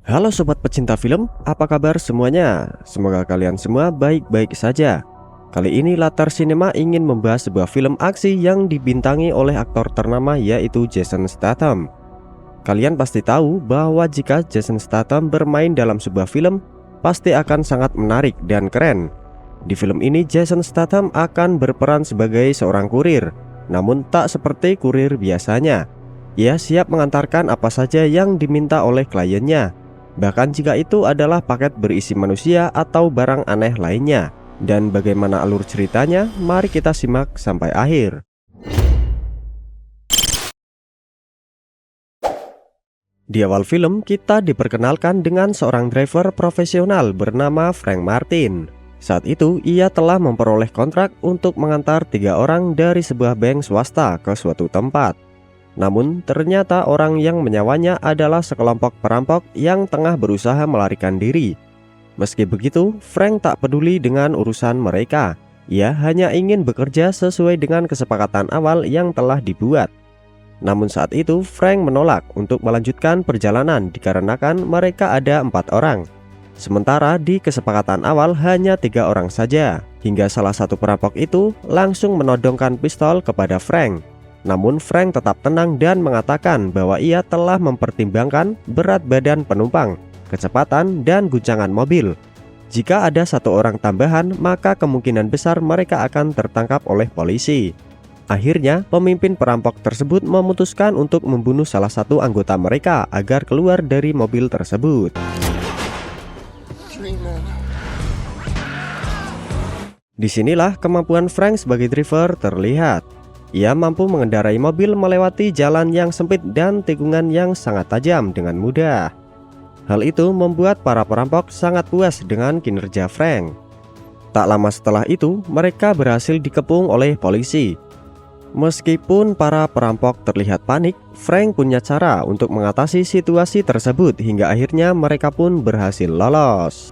Halo sobat pecinta film, apa kabar semuanya? Semoga kalian semua baik-baik saja. Kali ini Latar Cinema ingin membahas sebuah film aksi yang dibintangi oleh aktor ternama yaitu Jason Statham. Kalian pasti tahu bahwa jika Jason Statham bermain dalam sebuah film, pasti akan sangat menarik dan keren. Di film ini Jason Statham akan berperan sebagai seorang kurir, namun tak seperti kurir biasanya. Ia siap mengantarkan apa saja yang diminta oleh kliennya, bahkan jika itu adalah paket berisi manusia atau barang aneh lainnya. Dan bagaimana alur ceritanya? Mari kita simak sampai akhir. Di awal film, kita diperkenalkan dengan seorang driver profesional bernama Frank Martin. Saat itu, ia telah memperoleh kontrak untuk mengantar 3 orang dari sebuah bank swasta ke suatu tempat. Namun ternyata orang yang menyawanya adalah sekelompok perampok yang tengah berusaha melarikan diri. Meski begitu, Frank tak peduli dengan urusan mereka. Ia hanya ingin bekerja sesuai dengan kesepakatan awal yang telah dibuat. Namun saat itu Frank menolak untuk melanjutkan perjalanan dikarenakan mereka ada 4 orang. Sementara di kesepakatan awal hanya 3 orang saja. Hingga salah satu perampok itu langsung menodongkan pistol kepada Frank. Namun Frank tetap tenang dan mengatakan bahwa ia telah mempertimbangkan berat badan penumpang, kecepatan, dan guncangan mobil. Jika ada 1 orang tambahan, maka kemungkinan besar mereka akan tertangkap oleh polisi. Akhirnya, pemimpin perampok tersebut memutuskan untuk membunuh salah satu anggota mereka agar keluar dari mobil tersebut. Disinilah kemampuan Frank sebagai driver terlihat. Ia mampu mengendarai mobil melewati jalan yang sempit dan tikungan yang sangat tajam dengan mudah. Hal itu membuat para perampok sangat puas dengan kinerja Frank. Tak lama setelah itu, mereka berhasil dikepung oleh polisi. Meskipun para perampok terlihat panik, Frank punya cara untuk mengatasi situasi tersebut hingga akhirnya mereka pun berhasil lolos.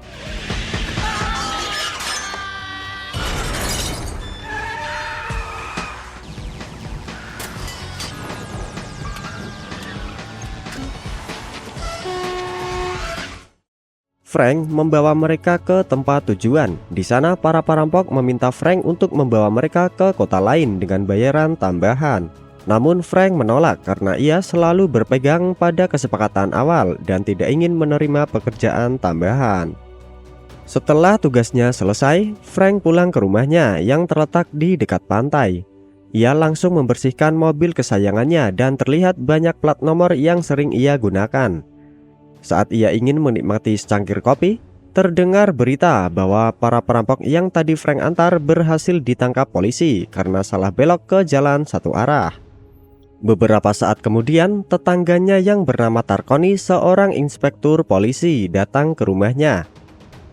Frank membawa mereka ke tempat tujuan. Di sana para perampok meminta Frank untuk membawa mereka ke kota lain dengan bayaran tambahan. Namun Frank menolak karena ia selalu berpegang pada kesepakatan awal dan tidak ingin menerima pekerjaan tambahan. Setelah tugasnya selesai, Frank pulang ke rumahnya yang terletak di dekat pantai. Ia langsung membersihkan mobil kesayangannya dan terlihat banyak plat nomor yang sering ia gunakan. Saat ia ingin menikmati secangkir kopi, terdengar berita bahwa para perampok yang tadi Frank antar berhasil ditangkap polisi karena salah belok ke jalan satu arah. Beberapa saat kemudian, tetangganya yang bernama Tarkoni, seorang inspektur polisi, datang ke rumahnya.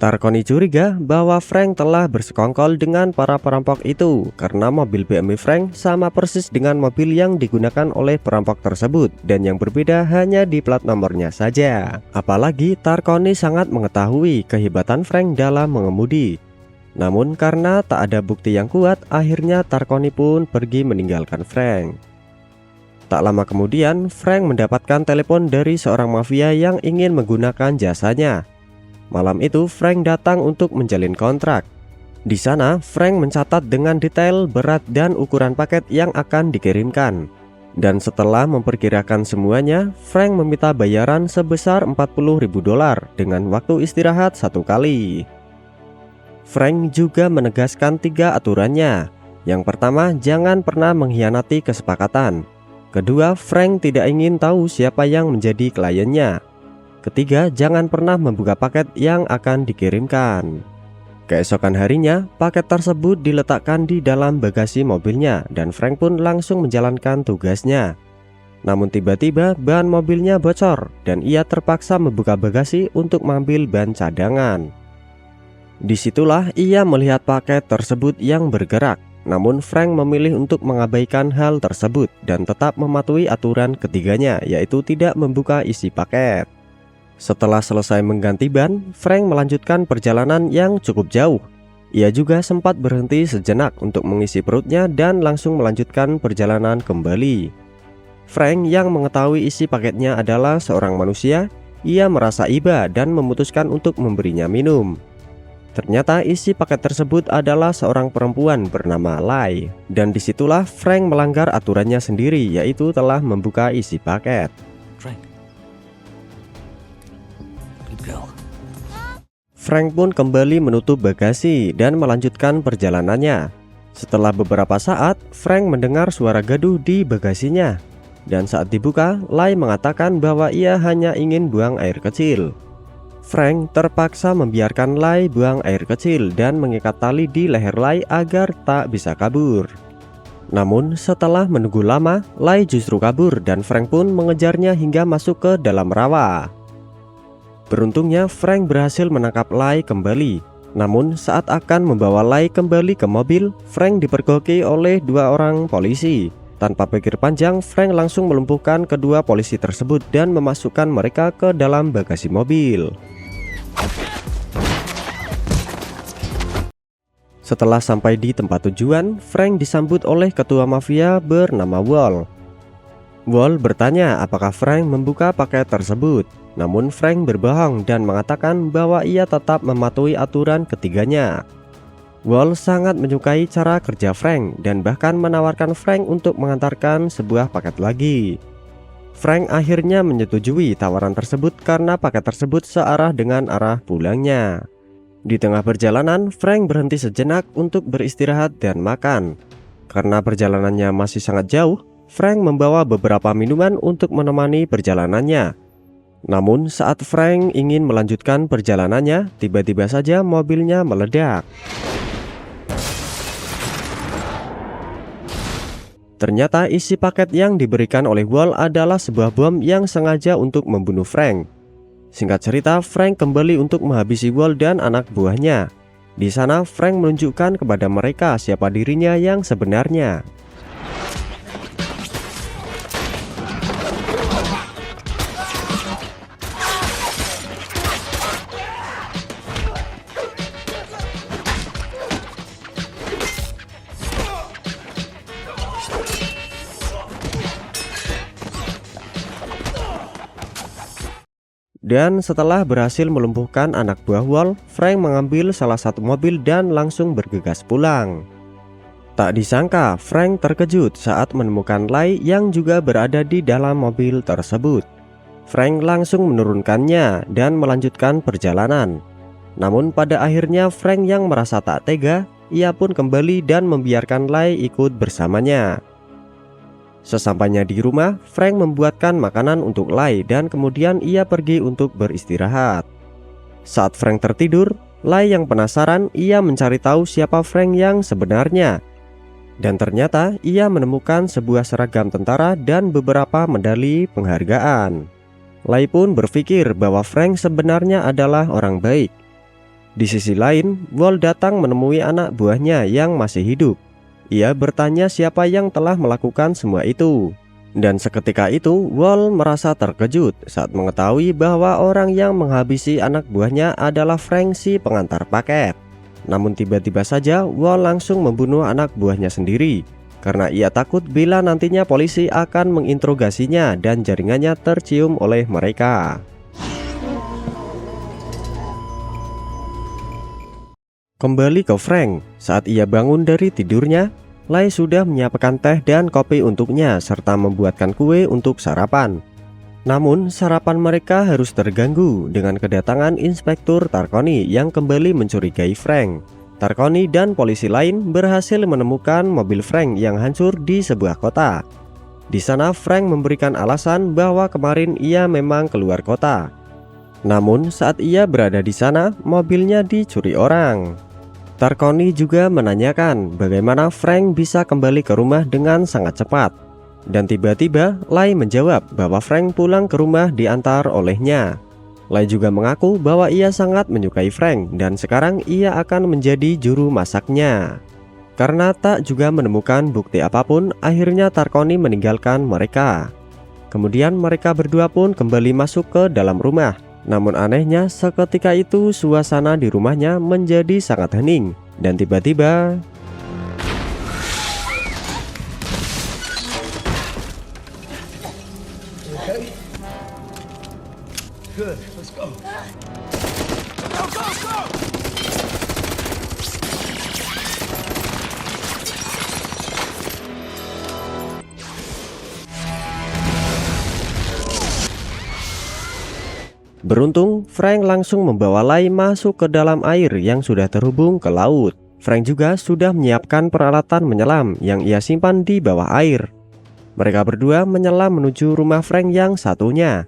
Tarkoni curiga bahwa Frank telah bersekongkol dengan para perampok itu karena mobil BMW Frank sama persis dengan mobil yang digunakan oleh perampok tersebut dan yang berbeda hanya di plat nomornya saja. Apalagi Tarkoni sangat mengetahui kehebatan Frank dalam mengemudi. Namun karena tak ada bukti yang kuat, akhirnya Tarkoni pun pergi meninggalkan Frank. Tak lama kemudian, Frank mendapatkan telepon dari seorang mafia yang ingin menggunakan jasanya. Malam itu Frank datang untuk menjalin kontrak. Di sana Frank mencatat dengan detail berat dan ukuran paket yang akan dikirimkan. Dan setelah memperkirakan semuanya, Frank meminta bayaran sebesar $40.000 dengan waktu istirahat 1 kali. Frank juga menegaskan 3 aturannya. Yang pertama, jangan pernah mengkhianati kesepakatan. Kedua, Frank tidak ingin tahu siapa yang menjadi kliennya. Ketiga, jangan pernah membuka paket yang akan dikirimkan. Keesokan harinya, paket tersebut diletakkan di dalam bagasi mobilnya dan Frank pun langsung menjalankan tugasnya. Namun tiba-tiba ban mobilnya bocor dan ia terpaksa membuka bagasi untuk mengambil ban cadangan. Disitulah ia melihat paket tersebut yang bergerak. Namun Frank memilih untuk mengabaikan hal tersebut dan tetap mematuhi aturan ketiganya, yaitu tidak membuka isi paket. Setelah selesai mengganti ban, Frank melanjutkan perjalanan yang cukup jauh. Ia juga sempat berhenti sejenak untuk mengisi perutnya dan langsung melanjutkan perjalanan kembali. Frank yang mengetahui isi paketnya adalah seorang manusia, ia merasa iba dan memutuskan untuk memberinya minum. Ternyata isi paket tersebut adalah seorang perempuan bernama Lai, dan disitulah Frank melanggar aturannya sendiri, yaitu telah membuka isi paket. Frank. Good girl. Frank pun kembali menutup bagasi dan melanjutkan perjalanannya. Setelah beberapa saat, Frank mendengar suara gaduh di bagasinya. Dan saat dibuka, Lai mengatakan bahwa ia hanya ingin buang air kecil. Frank terpaksa membiarkan Lai buang air kecil dan mengikat tali di leher Lai agar tak bisa kabur. Namun setelah menunggu lama, Lai justru kabur dan Frank pun mengejarnya hingga masuk ke dalam rawa. Beruntungnya Frank berhasil menangkap Lai kembali. Namun saat akan membawa Lai kembali ke mobil, Frank dipergoki oleh dua orang polisi. Tanpa pikir panjang, Frank langsung melumpuhkan kedua polisi tersebut dan memasukkan mereka ke dalam bagasi mobil. Setelah sampai di tempat tujuan, Frank disambut oleh ketua mafia bernama Wall. Wall bertanya apakah Frank membuka paket tersebut. Namun Frank berbohong dan mengatakan bahwa ia tetap mematuhi aturan ketiganya. Wall sangat menyukai cara kerja Frank dan bahkan menawarkan Frank untuk mengantarkan sebuah paket lagi. Frank akhirnya menyetujui tawaran tersebut karena paket tersebut searah dengan arah pulangnya. Di tengah perjalanan, Frank berhenti sejenak untuk beristirahat dan makan. Karena perjalanannya masih sangat jauh, Frank membawa beberapa minuman untuk menemani perjalanannya. Namun saat Frank ingin melanjutkan perjalanannya, tiba-tiba saja mobilnya meledak. Ternyata isi paket yang diberikan oleh Wall adalah sebuah bom yang sengaja untuk membunuh Frank. Singkat cerita, Frank kembali untuk menghabisi Wall dan anak buahnya. Di sana Frank menunjukkan kepada mereka siapa dirinya yang sebenarnya. Dan setelah berhasil melumpuhkan anak buah Wall, Frank mengambil salah satu mobil dan langsung bergegas pulang. Tak disangka, Frank terkejut saat menemukan Lai yang juga berada di dalam mobil tersebut. Frank langsung menurunkannya dan melanjutkan perjalanan. Namun pada akhirnya Frank yang merasa tak tega, ia pun kembali dan membiarkan Lai ikut bersamanya. Sesampainya di rumah, Frank membuatkan makanan untuk Lai dan kemudian ia pergi untuk beristirahat. Saat Frank tertidur, Lai yang penasaran, ia mencari tahu siapa Frank yang sebenarnya. Dan ternyata ia menemukan sebuah seragam tentara dan beberapa medali penghargaan. Lai pun berpikir bahwa Frank sebenarnya adalah orang baik. Di sisi lain, Wall datang menemui anak buahnya yang masih hidup. Ia bertanya siapa yang telah melakukan semua itu. Dan seketika itu, Wall merasa terkejut saat mengetahui bahwa orang yang menghabisi anak buahnya adalah Frank si pengantar paket. Namun tiba-tiba saja Wall langsung membunuh anak buahnya sendiri karena ia takut bila nantinya polisi akan menginterogasinya dan jaringannya tercium oleh mereka. Kembali ke Frank, saat ia bangun dari tidurnya, Lai sudah menyiapkan teh dan kopi untuknya serta membuatkan kue untuk sarapan. Namun sarapan mereka harus terganggu dengan kedatangan Inspektur Tarkoni yang kembali mencurigai Frank. Tarkoni dan polisi lain berhasil menemukan mobil Frank yang hancur di sebuah kota. Di sana Frank memberikan alasan bahwa kemarin ia memang keluar kota. Namun saat ia berada di sana, mobilnya dicuri orang. Tarkoni juga menanyakan bagaimana Frank bisa kembali ke rumah dengan sangat cepat. Dan tiba-tiba Lai menjawab bahwa Frank pulang ke rumah diantar olehnya. Lai juga mengaku bahwa ia sangat menyukai Frank dan sekarang ia akan menjadi juru masaknya. Karena tak juga menemukan bukti apapun, akhirnya Tarkoni meninggalkan mereka. Kemudian mereka berdua pun kembali masuk ke dalam rumah. Namun anehnya seketika itu suasana di rumahnya menjadi sangat hening. Dan tiba-tiba beruntung, Frank langsung membawa Lai masuk ke dalam air yang sudah terhubung ke laut. Frank juga sudah menyiapkan peralatan menyelam yang ia simpan di bawah air. Mereka berdua menyelam menuju rumah Frank yang satunya.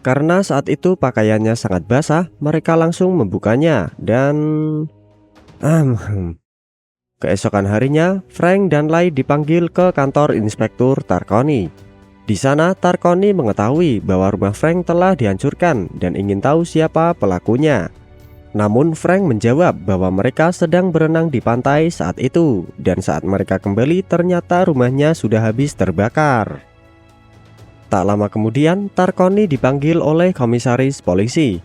Karena saat itu pakaiannya sangat basah, mereka langsung membukanya dan keesokan harinya, Frank dan Lai dipanggil ke kantor Inspektur Tarkoni. Di sana, Tarkoni mengetahui bahwa rumah Frank telah dihancurkan dan ingin tahu siapa pelakunya. Namun Frank menjawab bahwa mereka sedang berenang di pantai saat itu, dan saat mereka kembali ternyata rumahnya sudah habis terbakar. Tak lama kemudian, Tarkoni dipanggil oleh komisaris polisi.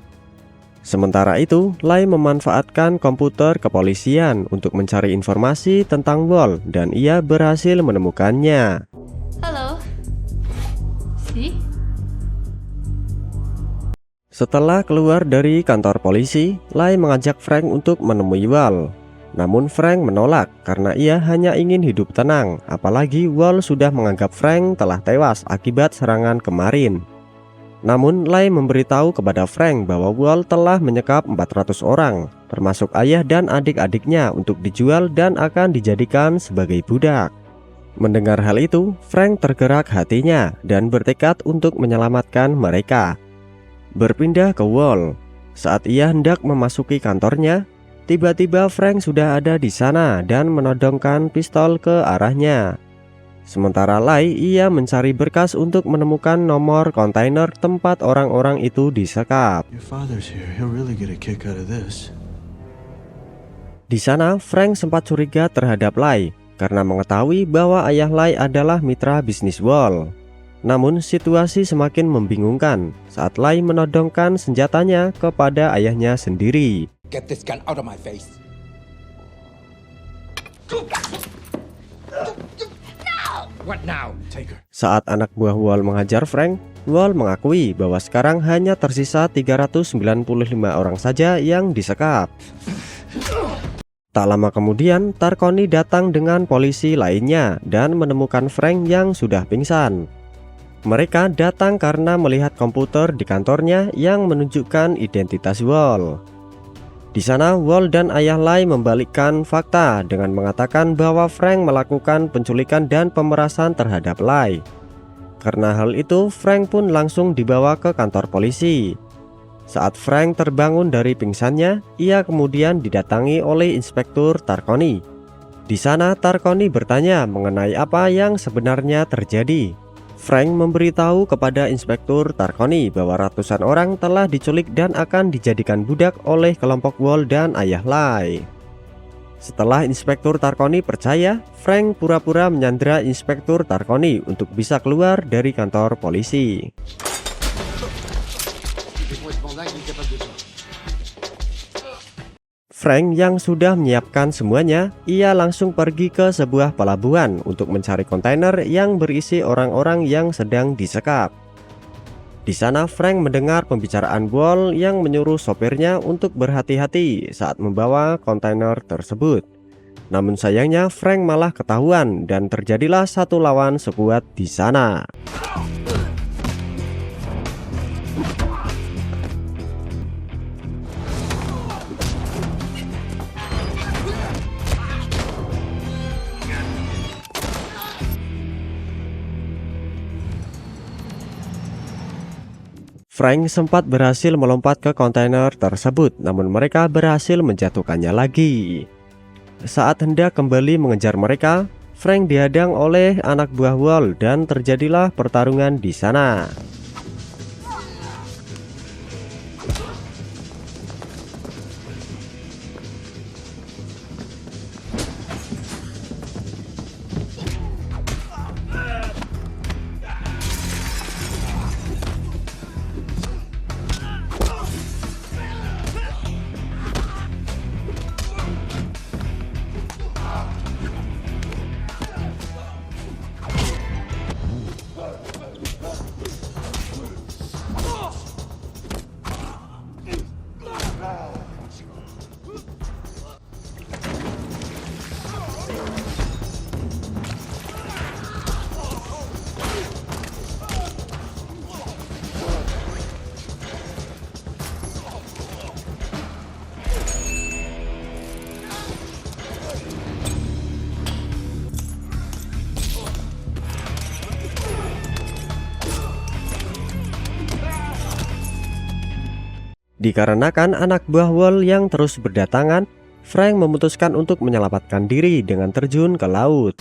Sementara itu, Lai memanfaatkan komputer kepolisian untuk mencari informasi tentang Wall dan ia berhasil menemukannya. Halo. Si? Setelah keluar dari kantor polisi, Lai mengajak Frank untuk menemui Wall. Namun Frank menolak karena ia hanya ingin hidup tenang, apalagi Wall sudah menganggap Frank telah tewas akibat serangan kemarin. Namun Lai memberitahu kepada Frank bahwa Wall telah menyekap 400 orang, termasuk ayah dan adik-adiknya untuk dijual dan akan dijadikan sebagai budak. Mendengar hal itu, Frank tergerak hatinya dan bertekad untuk menyelamatkan mereka. Berpindah ke Wall. Saat ia hendak memasuki kantornya, tiba-tiba Frank sudah ada di sana dan menodongkan pistol ke arahnya. Sementara Lai, ia mencari berkas untuk menemukan nomor kontainer tempat orang-orang itu disekap. Di sana, Frank sempat curiga terhadap Lai karena mengetahui bahwa ayah Lai adalah mitra bisnis Wall. Namun situasi semakin membingungkan saat Lai menodongkan senjatanya kepada ayahnya sendiri. Get this gun out of my face. What now? Take her. Saat anak buah Wall mengajar Frank, Wall mengakui bahwa sekarang hanya tersisa 395 orang saja yang disekap. Tak lama kemudian, Tarkoni datang dengan polisi lainnya dan menemukan Frank yang sudah pingsan. Mereka datang karena melihat komputer di kantornya yang menunjukkan identitas Wall. Di sana, Wall dan ayah Lai membalikkan fakta dengan mengatakan bahwa Frank melakukan penculikan dan pemerasan terhadap Lai. Karena hal itu, Frank pun langsung dibawa ke kantor polisi. Saat Frank terbangun dari pingsannya, ia kemudian didatangi oleh Inspektur Tarkoni. Di sana, Tarkoni bertanya mengenai apa yang sebenarnya terjadi. Frank memberitahu kepada Inspektur Tarkoni bahwa ratusan orang telah diculik dan akan dijadikan budak oleh kelompok Wall dan ayah Lai. Setelah Inspektur Tarkoni percaya, Frank pura-pura menyandera Inspektur Tarkoni untuk bisa keluar dari kantor polisi. Frank yang sudah menyiapkan semuanya, ia langsung pergi ke sebuah pelabuhan untuk mencari kontainer yang berisi orang-orang yang sedang disekap. Di sana Frank mendengar pembicaraan Wall yang menyuruh sopirnya untuk berhati-hati saat membawa kontainer tersebut. Namun sayangnya Frank malah ketahuan dan terjadilah satu lawan sekuat di sana. Frank sempat berhasil melompat ke kontainer tersebut, namun mereka berhasil menjatuhkannya lagi. Saat hendak kembali mengejar mereka, Frank dihadang oleh anak buah Wall dan terjadilah pertarungan di sana. Dikarenakan anak buah Wall yang terus berdatangan, Frank memutuskan untuk menyelamatkan diri dengan terjun ke laut.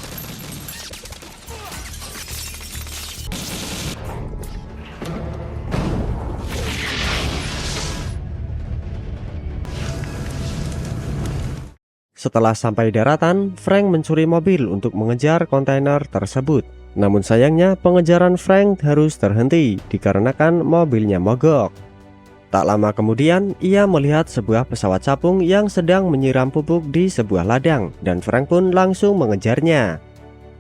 Setelah sampai daratan, Frank mencuri mobil untuk mengejar kontainer tersebut. Namun sayangnya pengejaran Frank harus terhenti dikarenakan mobilnya mogok. Tak lama kemudian, ia melihat sebuah pesawat capung yang sedang menyiram pupuk di sebuah ladang dan Frank pun langsung mengejarnya.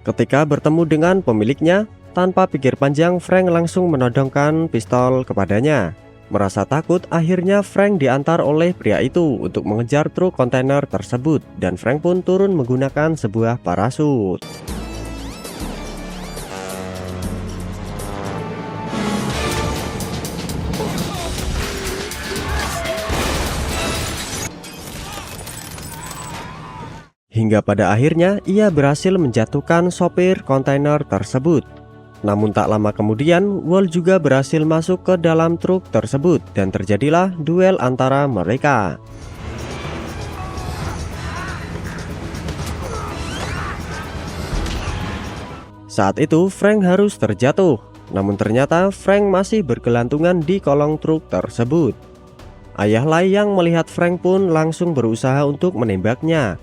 Ketika bertemu dengan pemiliknya, tanpa pikir panjang Frank langsung menodongkan pistol kepadanya. Merasa takut, akhirnya Frank diantar oleh pria itu untuk mengejar truk kontainer tersebut dan Frank pun turun menggunakan sebuah parasut. Hingga pada akhirnya ia berhasil menjatuhkan sopir kontainer tersebut. Namun tak lama kemudian, Wall juga berhasil masuk ke dalam truk tersebut dan terjadilah duel antara mereka. Saat itu Frank harus terjatuh, namun ternyata Frank masih bergelantungan di kolong truk tersebut. Ayah Lai yang melihat Frank pun langsung berusaha untuk menembaknya.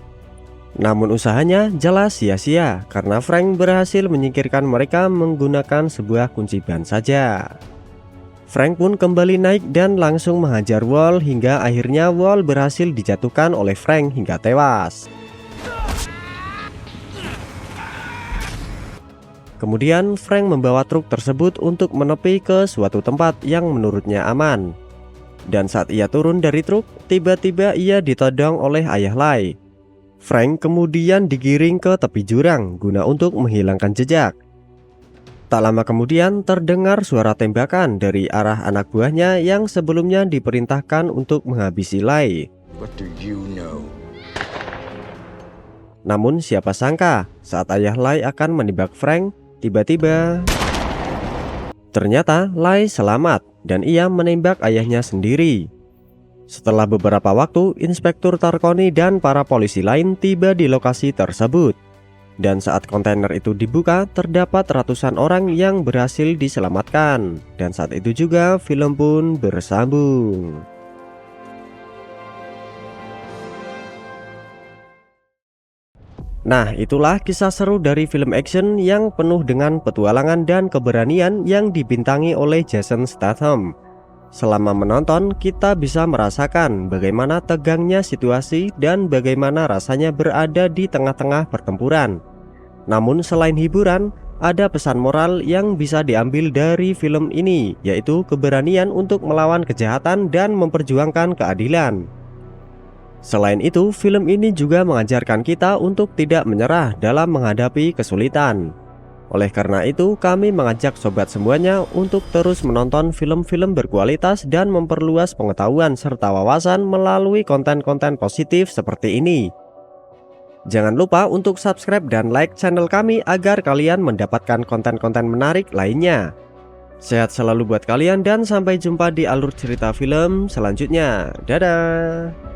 Namun usahanya jelas sia-sia karena Frank berhasil menyingkirkan mereka menggunakan sebuah kunci ban saja. Frank pun kembali naik dan langsung menghajar Wall hingga akhirnya Wall berhasil dijatuhkan oleh Frank hingga tewas. Kemudian Frank membawa truk tersebut untuk menepi ke suatu tempat yang menurutnya aman. Dan saat ia turun dari truk, tiba-tiba ia ditodong oleh ayah Lai. Frank kemudian digiring ke tepi jurang guna untuk menghilangkan jejak. Tak lama kemudian terdengar suara tembakan dari arah anak buahnya yang sebelumnya diperintahkan untuk menghabisi Lai. What do you know? Namun siapa sangka saat ayah Lai akan menembak Frank, tiba-tiba ternyata Lai selamat dan ia menembak ayahnya sendiri. Setelah beberapa waktu, Inspektur Tarkoni dan para polisi lain tiba di lokasi tersebut. Dan saat kontainer itu dibuka, terdapat ratusan orang yang berhasil diselamatkan. Dan saat itu juga film pun bersambung. Nah, itulah kisah seru dari film action yang penuh dengan petualangan dan keberanian yang dibintangi oleh Jason Statham. Selama menonton, kita bisa merasakan bagaimana tegangnya situasi dan bagaimana rasanya berada di tengah-tengah pertempuran. Namun selain hiburan, ada pesan moral yang bisa diambil dari film ini, yaitu keberanian untuk melawan kejahatan dan memperjuangkan keadilan. Selain itu, film ini juga mengajarkan kita untuk tidak menyerah dalam menghadapi kesulitan. Oleh karena itu, kami mengajak sobat semuanya untuk terus menonton film-film berkualitas dan memperluas pengetahuan serta wawasan melalui konten-konten positif seperti ini. Jangan lupa untuk subscribe dan like channel kami agar kalian mendapatkan konten-konten menarik lainnya. Sehat selalu buat kalian dan sampai jumpa di alur cerita film selanjutnya. Dadah!